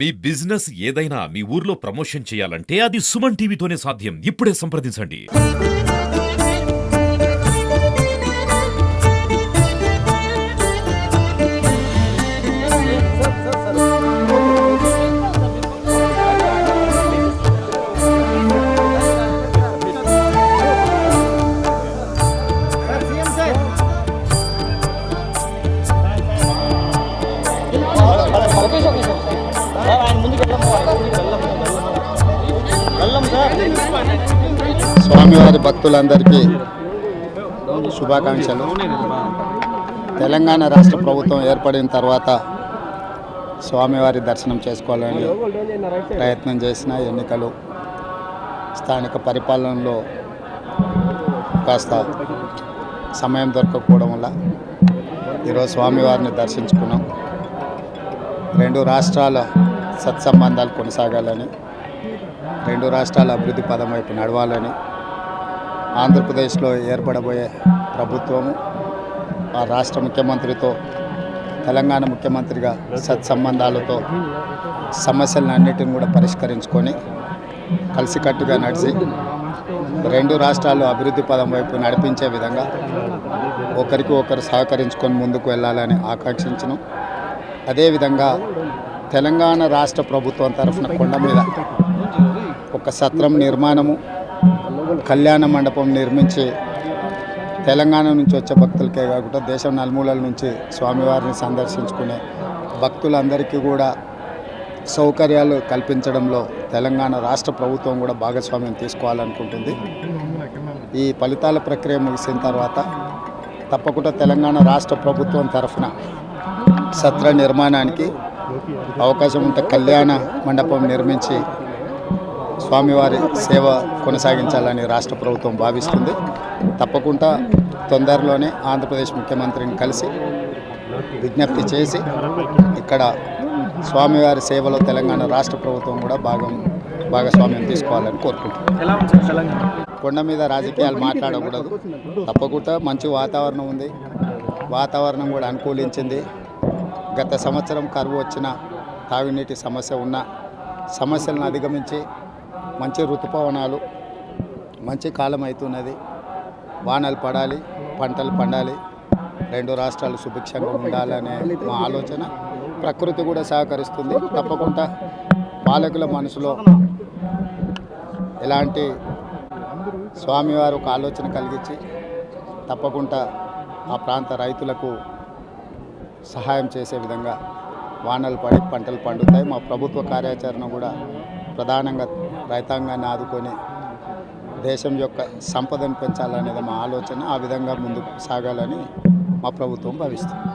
మీ business ఏదైనా మీ ఊర్లో promotion చేయాలంటే అది సుమన్ టీవీతోనే సాధ్యం. ఇప్పుడే సంప్రదించండి. స్వామివారి భక్తులందరికీ శుభాకాంక్షలు. తెలంగాణ రాష్ట్ర ప్రభుత్వం ఏర్పడిన తర్వాత స్వామివారి దర్శనం చేసుకోవాలని ప్రయత్నం చేసిన ఎన్నికలు స్థానిక పరిపాలనలో కాస్త సమయం దొరకకపోవడం వల్ల ఈరోజు స్వామివారిని దర్శించుకున్నాం. రెండు రాష్ట్రాల సత్సంబంధాలు కొనసాగాలని, రెండు రాష్ట్రాల అభివృద్ధి పదం వైపు నడవాలని, ఆంధ్రప్రదేశ్లో ఏర్పడబోయే ప్రభుత్వము ఆ రాష్ట్ర ముఖ్యమంత్రితో తెలంగాణ ముఖ్యమంత్రిగా సత్సంబంధాలతో సమస్యలన్నిటిని కూడా పరిష్కరించుకొని కలిసికట్టుగా నడిచి రెండు రాష్ట్రాలు అభివృద్ధి పదం వైపు నడిపించే విధంగా ఒకరికి ఒకరు సహకరించుకొని ముందుకు వెళ్ళాలని ఆకాంక్షించను. అదేవిధంగా తెలంగాణ రాష్ట్ర ప్రభుత్వం తరఫున కొండ మీద ఒక సత్రం నిర్మాణము, కళ్యాణ మండపం నిర్మించి తెలంగాణ నుంచి వచ్చే భక్తులకే కాకుండా దేశం నలుమూలల నుంచి స్వామివారిని సందర్శించుకునే భక్తులందరికీ కూడా సౌకర్యాలు కల్పించడంలో తెలంగాణ రాష్ట్ర ప్రభుత్వం కూడా భాగస్వామ్యం తీసుకోవాలనుకుంటుంది. ఈ ఫలితాల ప్రక్రియ ముగిసిన తర్వాత తప్పకుండా తెలంగాణ రాష్ట్ర ప్రభుత్వం తరఫున సత్ర నిర్మాణానికి అవకాశం ఉంటే కళ్యాణ మండపం నిర్మించి స్వామివారి సేవ కొనసాగించాలని రాష్ట్ర ప్రభుత్వం భావిస్తుంది. తప్పకుండా తొందరలోనే ఆంధ్రప్రదేశ్ ముఖ్యమంత్రిని కలిసి విజ్ఞప్తి చేసి ఇక్కడ స్వామివారి సేవలో తెలంగాణ రాష్ట్ర ప్రభుత్వం కూడా భాగస్వామ్యం తీసుకోవాలని కోరుకుంటున్నాం. కొండ మీద రాజకీయాలు మాట్లాడకూడదు. తప్పకుండా మంచి వాతావరణం ఉంది, వాతావరణం కూడా అనుకూలించింది. గత సంవత్సరం కరువు వచ్చిన, తాగునీటి సమస్య ఉన్న సమస్యలను అధిగమించి మంచి ఋతుపవనాలు, మంచి కాలం అవుతున్నది. వానలు పడాలి, పంటలు పండాలి, రెండు రాష్ట్రాలు సుభిక్షంగా ఉండాలనే మా ఆలోచన. ప్రకృతి కూడా సహకరిస్తుంది. తప్పకుండా పాలకుల మనసులో ఎలాంటి స్వామివారు ఒక ఆలోచన కలిగించి తప్పకుండా ఆ ప్రాంత రైతులకు సహాయం చేసే విధంగా వానలు పడి పంటలు పండుతాయి. మా ప్రభుత్వ కార్యాచరణ కూడా ప్రధానంగా రైతాంగాన్ని ఆదుకొని దేశం యొక్క సంపదను పెంచాలనేది మా ఆలోచన. ఆ విధంగా ముందుకు సాగాలని మా ప్రభుత్వం భావిస్తుంది.